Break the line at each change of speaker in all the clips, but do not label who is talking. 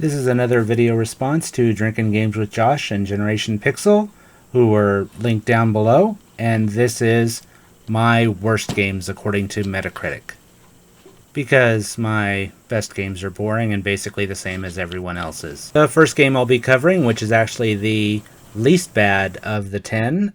This is another video response to Drinking Games with Josh and Generation Pixel, who were linked down below, and this is my worst games according to Metacritic. Because my best games are boring and basically the same as everyone else's. The first game I'll be covering, which is actually the least bad of the 10,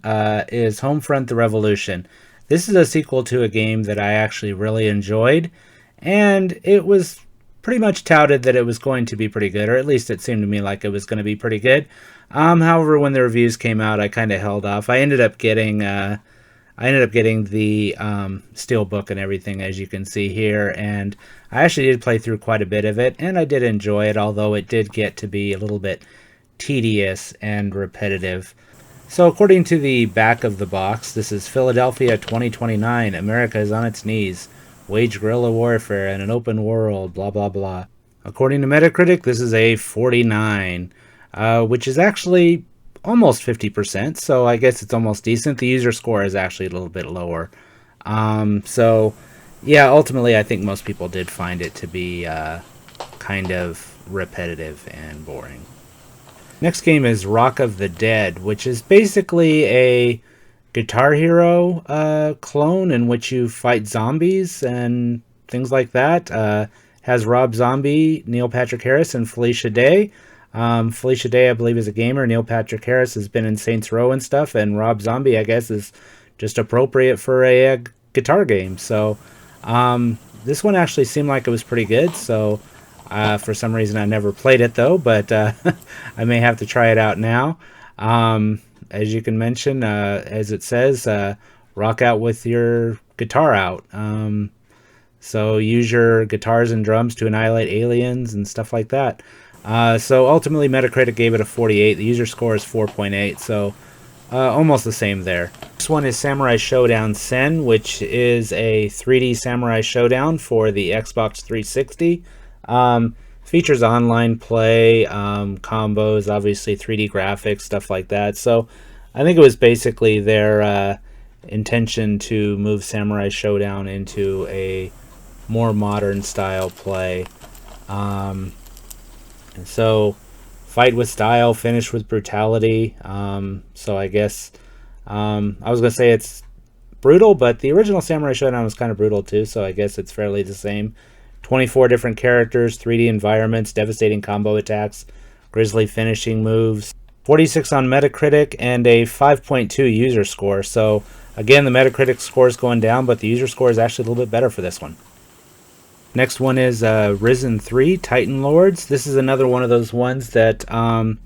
is Homefront the Revolution. This is a sequel to a game that I actually really enjoyed, and it was pretty much touted that it was going to be pretty good, or at least it seemed to me like it was going to be pretty good. However, when the reviews came out, I kind of held off. I ended up getting the Steelbook and everything, as you can see here, and I actually did play through quite a bit of it, and I did enjoy it, although it did get to be a little bit tedious and repetitive. So according to the back of the box, this is Philadelphia 2029, America is on its knees, wage guerrilla warfare in an open world, blah blah blah. According to Metacritic, this is a 49, which is actually almost 50%, so I guess it's almost decent. The user score is actually a little bit lower. So yeah, ultimately I think most people did find it to be kind of repetitive and boring. Next game is Rock of the Dead, which is basically a Guitar Hero clone in which you fight zombies and things like that. Has Rob Zombie, Neil Patrick Harris, and Felicia Day. Felicia Day, I believe, is a gamer. Neil Patrick Harris has been in Saints Row and stuff, and Rob Zombie, I guess, is just appropriate for a guitar game. So this one actually seemed like it was pretty good, so for some reason I never played it though, but I may have to try it out now. As you can mention, as it says, rock out with your guitar out. So use your guitars and drums to annihilate aliens and stuff like that. So ultimately Metacritic gave it a 48. The user score is 4.8, so almost the same there. This one is Samurai Showdown Sen, which is a 3D Samurai Showdown for the Xbox 360. Features online play, combos, obviously 3D graphics, stuff like that. So I think it was basically their intention to move Samurai Showdown into a more modern style play. And so fight with style, finish with brutality. So I guess I was going to say it's brutal, but the original Samurai Showdown was kind of brutal too, so I guess it's fairly the same. 24 different characters, 3D environments, devastating combo attacks, grisly finishing moves. 46 on Metacritic and a 5.2 user score. So again, the Metacritic score is going down, but the user score is actually a little bit better for this one. Next one is Risen 3 Titan Lords. This is another one of those ones that I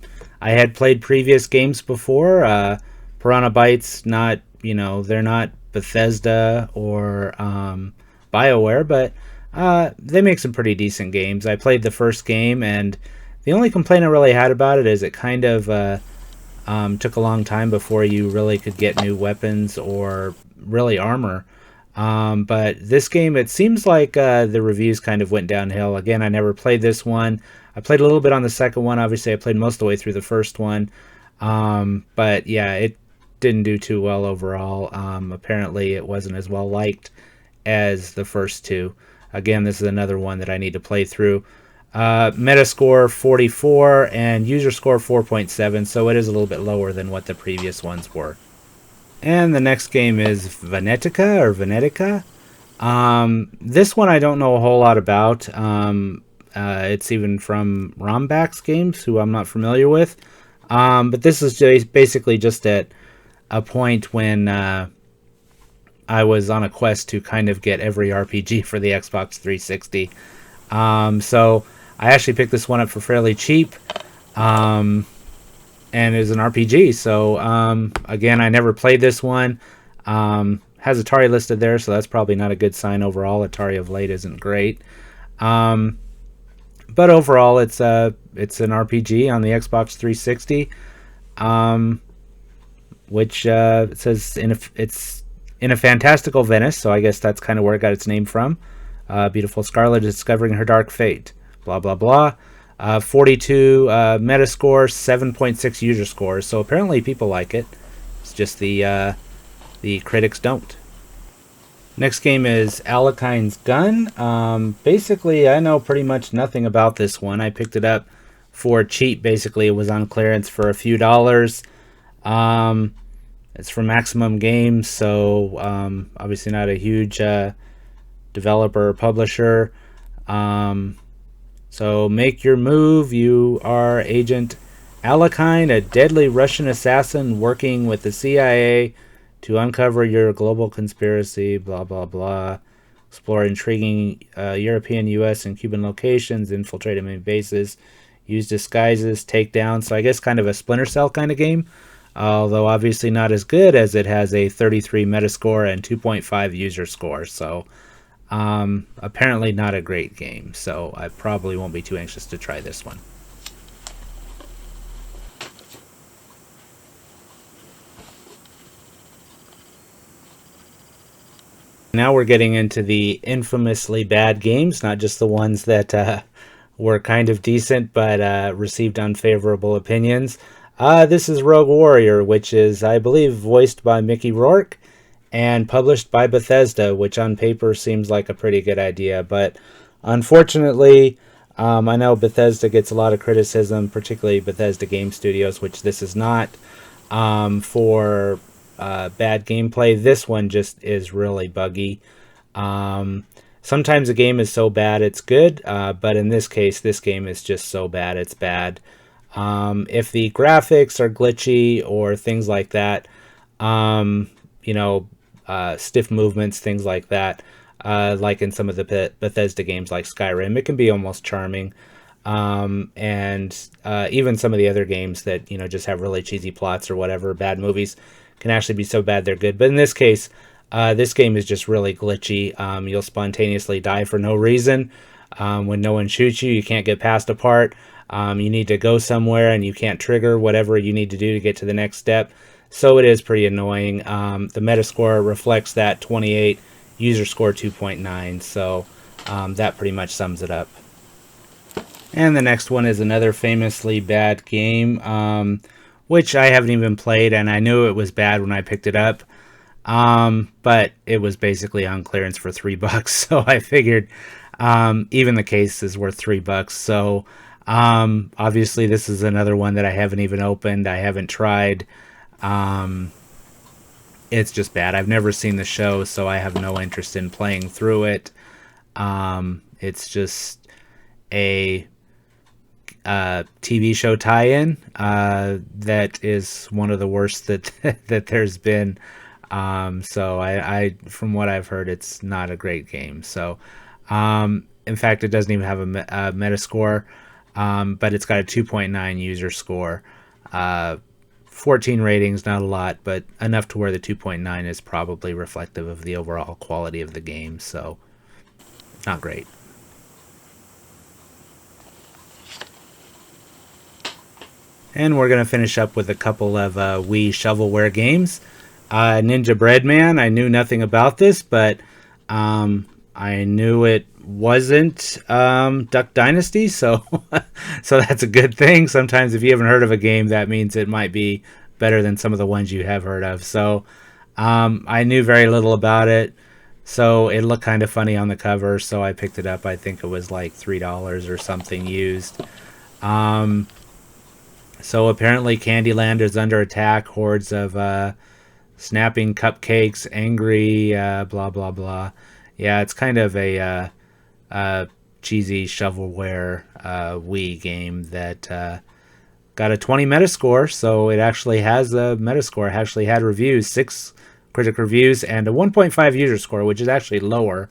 had played previous games before. Piranha Bytes, not, they're not Bethesda or BioWare, but they make some pretty decent games. I played the first game, and the only complaint I really had about it is it kind of took a long time before you really could get new weapons or really armor. But this game, it seems like the reviews kind of went downhill. Again, I never played this one. I played a little bit on the second one. Obviously, I played most of the way through the first one. But yeah, it didn't do too well overall. Apparently, it wasn't as well liked as the first two. Again, this is another one that I need to play through. Metascore 44 and user score 4.7, so it is a little bit lower than what the previous ones were. And the next game is Venetica. This one I don't know a whole lot about. It's even from Romback's games, who I'm not familiar with. But this is basically just at a point when I was on a quest to kind of get every RPG for the Xbox 360. So I actually picked this one up for fairly cheap. And it was an RPG. So again, I never played this one. Has Atari listed there, so that's probably not a good sign overall. Atari of late isn't great. But overall, it's an RPG on the Xbox 360, which it says it's in a fantastical Venice, so I guess that's kind of where it got its name from. Beautiful Scarlet is discovering her dark fate. Blah, blah, blah. 42 Metascore, 7.6 user score. So apparently people like it. It's just the critics don't. Next game is Alekhines Gun. Basically, I know pretty much nothing about this one. I picked it up for cheap. Basically, it was on clearance for a few dollars. Um, it's from Maximum Games, so obviously not a huge developer or publisher. Um, so make your move. You are Agent Alekhine, a deadly Russian assassin working with the CIA to uncover your global conspiracy. Blah blah blah. Explore intriguing European, U.S., and Cuban locations. Infiltrate enemy bases. Use disguises. Take down. So I guess kind of a Splinter Cell kind of game. Although obviously not as good, as it has a 33 Metascore and 2.5 user score. So apparently not a great game, so I probably won't be too anxious to try this one. Now we're getting into the infamously bad games, not just the ones that were kind of decent but received unfavorable opinions. This is Rogue Warrior, which is, I believe, voiced by Mickey Rourke and published by Bethesda, which on paper seems like a pretty good idea. But unfortunately, I know Bethesda gets a lot of criticism, particularly Bethesda Game Studios, which this is not, for bad gameplay. This one just is really buggy. Sometimes a game is so bad it's good, but in this case, this game is just so bad it's bad. If the graphics are glitchy or things like that, you know, stiff movements, things like that, like in some of the Bethesda games like Skyrim, it can be almost charming. And even some of the other games that, you know, just have really cheesy plots or whatever, bad movies, can actually be so bad they're good. But in this case, this game is just really glitchy. You'll spontaneously die for no reason. When no one shoots you, you can't get past a part. You need to go somewhere and you can't trigger whatever you need to do to get to the next step. So it is pretty annoying. The Metascore reflects that 28, user score 2.9. So that pretty much sums it up. And the next one is another famously bad game, which I haven't even played, and I knew it was bad when I picked it up. But it was basically on clearance for $3, so I figured even the case is worth $3. So obviously this is another one that I haven't even opened. I haven't tried. It's just bad. I've never seen the show, so I have no interest in playing through it. It's just a TV show tie-in that is one of the worst that that there's been. So I from what I've heard, it's not a great game. So in fact, it doesn't even have a Metascore, but it's got a 2.9 user score. 14 ratings, not a lot, but enough to where the 2.9 is probably reflective of the overall quality of the game. So not great. And we're going to finish up with a couple of Wii shovelware games. Ninja Breadman, I knew nothing about this, but I knew it wasn't Duck Dynasty, so so that's a good thing. Sometimes if you haven't heard of a game, that means it might be better than some of the ones you have heard of. So I knew very little about it, so it looked kind of funny on the cover, so I picked it up. I think it was like $3 or something used. So apparently Candyland is under attack. Hordes of snapping cupcakes, angry, blah, blah, blah. Yeah, it's kind of a cheesy shovelware Wii game that got a 20 Metascore, so it actually has a Metascore. It actually had reviews, 6 critic reviews, and a 1.5 user score, which is actually lower.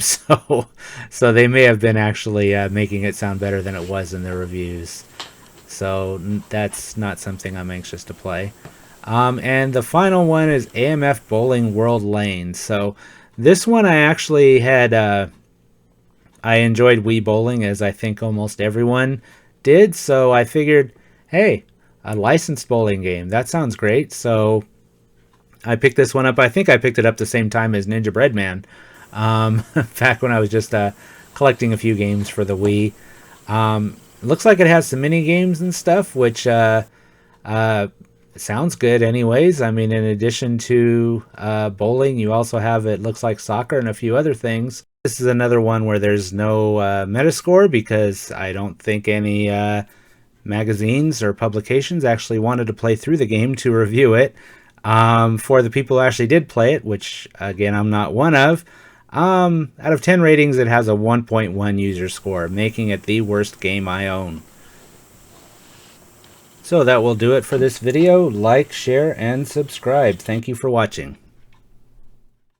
So they may have been actually making it sound better than it was in the reviews. So that's not something I'm anxious to play. And the final one is AMF Bowling World Lanes. So this one I actually had, I enjoyed Wii Bowling, as I think almost everyone did. So I figured, hey, a licensed bowling game, that sounds great. So I picked this one up. I think I picked it up the same time as Ninja Breadman, back when I was just collecting a few games for the Wii. It looks like it has some mini games and stuff, which sounds good anyways. I mean, in addition to bowling, you also have, it looks like, soccer and a few other things. This is another one where there's no Metascore because I don't think any magazines or publications actually wanted to play through the game to review it. For the people who actually did play it, which again I'm not one of, out of 10 ratings it has a 1.1 user score, making it the worst game I own. So that will do it for this video. Like, share, and subscribe. Thank you for watching.